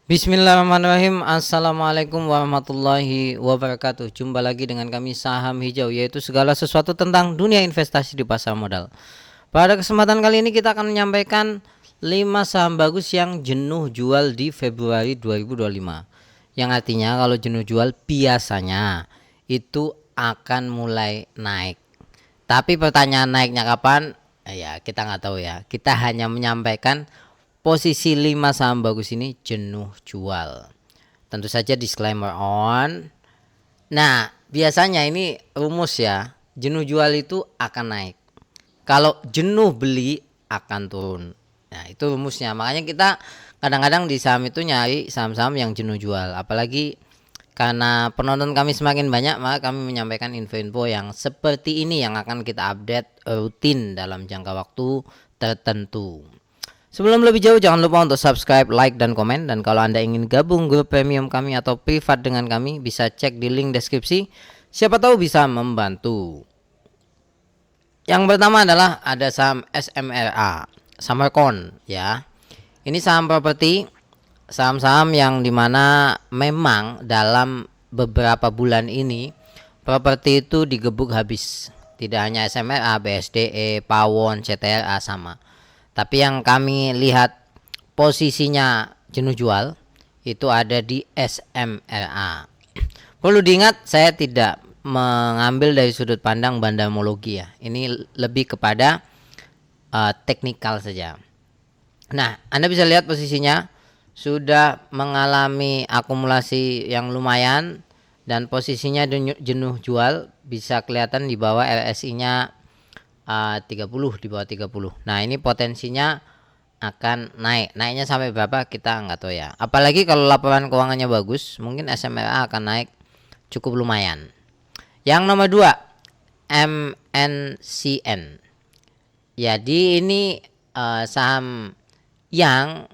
Bismillahirrahmanirrahim. Assalamualaikum warahmatullahi wabarakatuh. Jumpa lagi dengan kami Saham Hijau, yaitu segala sesuatu tentang dunia investasi di pasar modal. Pada kesempatan kali ini kita akan menyampaikan 5 saham bagus yang jenuh jual di Februari 2025. Yang artinya kalau jenuh jual biasanya itu akan mulai naik. Tapi pertanyaan naiknya kapan? Ya kita nggak tahu ya. Kita hanya menyampaikan posisi 5 saham bagus ini jenuh jual. Tentu saja disclaimer on. Nah, biasanya ini rumus ya. Jenuh jual itu akan naik. Kalau jenuh beli akan turun. Nah, itu rumusnya. Makanya kita kadang-kadang di saham itu nyari saham-saham yang jenuh jual. Apalagi karena penonton kami semakin banyak, maka kami menyampaikan info-info yang seperti ini yang akan kita update rutin dalam jangka waktu tertentu. Sebelum lebih jauh, jangan lupa untuk subscribe, like, dan komen. Dan kalau Anda ingin gabung grup premium kami atau privat dengan kami, bisa cek di link deskripsi. Siapa tahu bisa membantu. Yang pertama adalah ada saham SMRA, Samarkon ya. Ini saham properti, saham-saham yang dimana memang dalam beberapa bulan ini properti itu digebuk habis. Tidak hanya SMRA, BSDE, Pawon, CTRA sama. Tapi yang kami lihat posisinya jenuh jual itu ada di SMRA. Perlu diingat, saya tidak mengambil dari sudut pandang bandamologi ya. Ini lebih kepada teknikal saja. Nah, Anda bisa lihat posisinya sudah mengalami akumulasi yang lumayan dan posisinya jenuh jual, bisa kelihatan di bawah RSI-nya 30, di bawah 30. Nah, ini potensinya akan naik. Naiknya sampai berapa kita nggak tahu ya. Apalagi kalau laporan keuangannya bagus, mungkin SMRA akan naik cukup lumayan. Yang nomor 2, MNCN. Jadi ini saham yang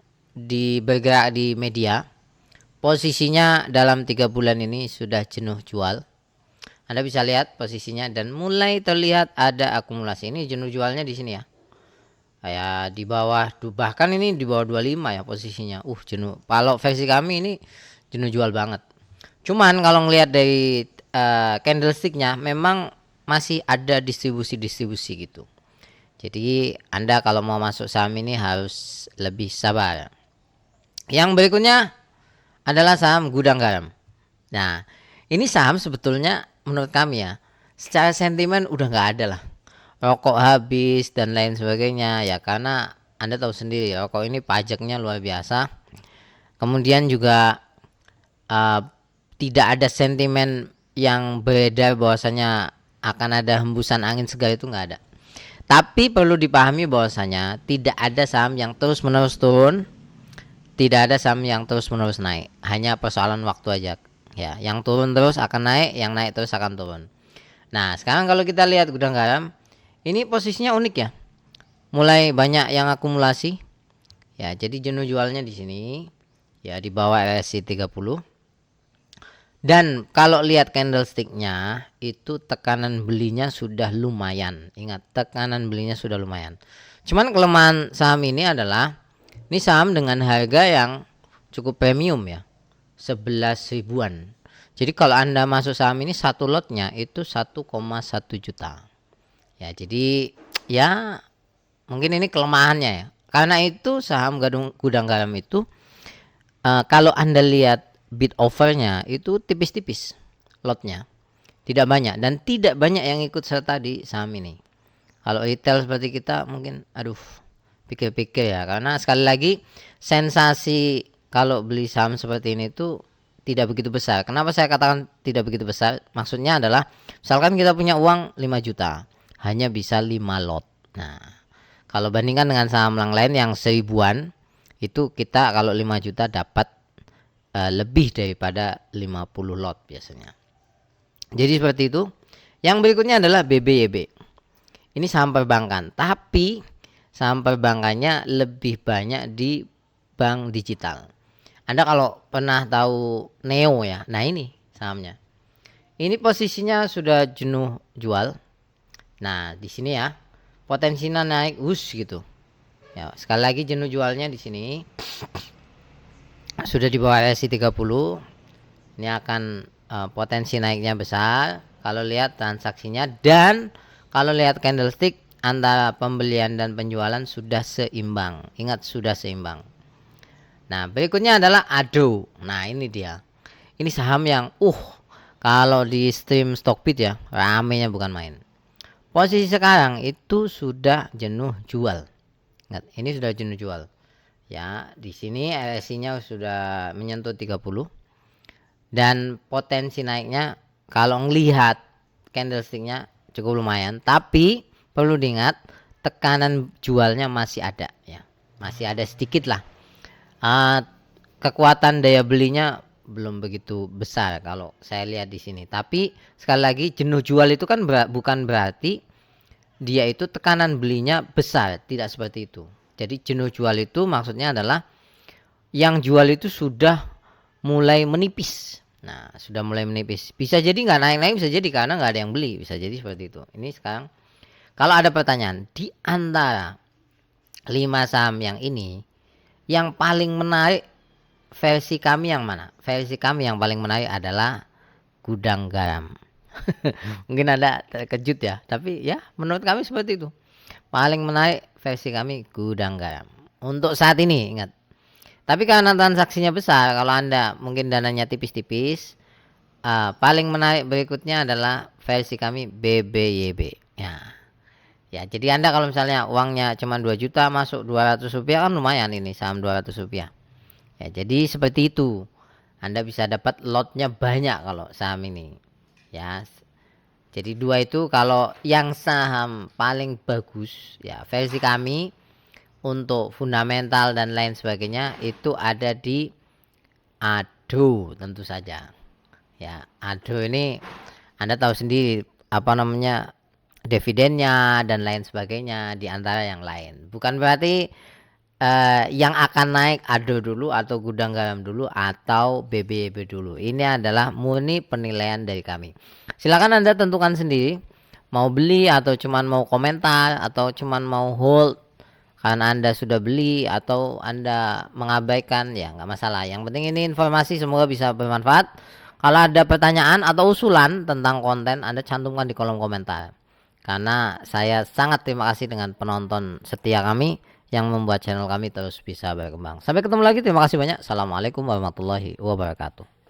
bergerak di media. Posisinya dalam 3 bulan ini sudah jenuh jual. Anda bisa lihat posisinya dan mulai terlihat ada akumulasi. Ini jenuh jualnya di sini ya. Kayak di bawah, bahkan ini di bawah 25 ya posisinya. Jenuh. Kalau versi kami ini jenuh jual banget. Cuman kalau ngelihat dari candlesticknya memang masih ada distribusi-distribusi gitu. Jadi Anda kalau mau masuk saham ini harus lebih sabar. Yang berikutnya adalah saham Gudang Garam. Nah, ini saham sebetulnya menurut kami ya, secara sentimen udah nggak ada lah. Rokok habis dan lain sebagainya ya, karena Anda tahu sendiri rokok ini pajaknya luar biasa. Kemudian juga uh, tidak ada sentimen yang beredar bahwasanya akan ada hembusan angin segar, itu nggak ada. Tapi perlu dipahami bahwasanya tidak ada saham yang terus menerus turun, tidak ada saham yang terus menerus naik. Hanya persoalan waktu aja. Ya, yang turun terus akan naik, yang naik terus akan turun. Nah, sekarang kalau kita lihat Gudang Garam, ini posisinya unik ya. Mulai banyak yang akumulasi. Ya, jadi jenuh jualnya di sini. Ya, di bawah RSI 30. Dan kalau lihat candlesticknya, itu tekanan belinya sudah lumayan. Ingat, tekanan belinya sudah lumayan. Cuman kelemahan saham ini adalah, ini saham dengan harga yang cukup premium ya, 11 ribuan. Jadi kalau Anda masuk saham ini, satu lotnya itu 1,1 juta. Ya, jadi ya mungkin ini kelemahannya ya. Karena itu saham Gudang Garam itu kalau Anda lihat bid overnya itu tipis-tipis lotnya, tidak banyak dan tidak banyak yang ikut serta di saham ini. Kalau retail seperti kita mungkin pikir-pikir ya, karena sekali lagi sensasi kalau beli saham seperti ini tuh tidak begitu besar. Kenapa saya katakan tidak begitu besar? Maksudnya adalah misalkan kita punya uang 5 juta, hanya bisa 5 lot. Nah, kalau bandingkan dengan saham yang lain yang seribuan, itu kita kalau 5 juta dapat lebih daripada 50 lot biasanya. Jadi seperti itu. Yang berikutnya adalah BBYB. Ini saham perbankan, tapi saham perbankannya lebih banyak di bank digital. Anda kalau pernah tahu Neo ya, nah ini sahamnya. Ini posisinya sudah jenuh jual. Nah, di sini ya, potensinya naik gitu. Ya, sekali lagi jenuh jualnya di sini. sudah di bawah RSI 30, ini akan potensi naiknya besar kalau lihat transaksinya, dan kalau lihat candlestick antara pembelian dan penjualan sudah seimbang. Ingat, sudah seimbang. Nah, berikutnya adalah ADO. Nah, ini dia. Ini saham yang kalau di stream Stockbit ya, ramenya bukan main. Posisi sekarang itu sudah jenuh jual. Ingat, ini sudah jenuh jual. Ya, di sini RSI-nya sudah menyentuh 30. Dan potensi naiknya kalau ngelihat candlestick-nya cukup lumayan, tapi perlu diingat tekanan jualnya masih ada ya. Masih ada sedikit lah. Kekuatan daya belinya belum begitu besar kalau saya lihat di sini. Tapi sekali lagi, jenuh jual itu kan bukan berarti dia itu tekanan belinya besar, tidak seperti itu. Jadi jenuh jual itu maksudnya adalah yang jual itu sudah mulai menipis. Nah, sudah mulai menipis. Bisa jadi nggak naik-naik, bisa jadi karena nggak ada yang beli, bisa jadi seperti itu. Ini sekarang kalau ada pertanyaan di antara 5 saham yang ini, yang paling menarik versi kami yang mana? Versi kami yang paling menarik adalah Gudang Garam. Mungkin ada terkejut ya, tapi ya menurut kami seperti itu. Paling menarik versi kami Gudang Garam. Untuk saat ini, ingat. Tapi karena transaksinya besar, kalau Anda mungkin dananya tipis-tipis, paling menarik berikutnya adalah versi kami BBYB. Ya, jadi Anda kalau misalnya uangnya cuma 2 juta masuk 200 rupiah kan lumayan, ini saham 200 rupiah. Ya, jadi seperti itu. Anda bisa dapat lotnya banyak kalau saham ini. Ya. Jadi 2 itu kalau yang saham paling bagus ya versi kami untuk fundamental dan lain sebagainya itu ada di ADO tentu saja. Ya, ADO ini Anda tahu sendiri apa namanya, dividennya dan lain sebagainya di antara yang lain. Bukan berarti yang akan naik ADO dulu atau Gudang Garam dulu atau BBYB dulu. Ini adalah murni penilaian dari kami. Silakan Anda tentukan sendiri mau beli atau cuman mau komentar atau cuman mau hold karena Anda sudah beli atau Anda mengabaikan, ya nggak masalah. Yang penting ini informasi semoga bisa bermanfaat. Kalau ada pertanyaan atau usulan tentang konten, Anda cantumkan di kolom komentar. Karena saya sangat terima kasih dengan penonton setia kami yang membuat channel kami terus bisa berkembang. Sampai ketemu lagi, terima kasih banyak. Assalamualaikum warahmatullahi wabarakatuh.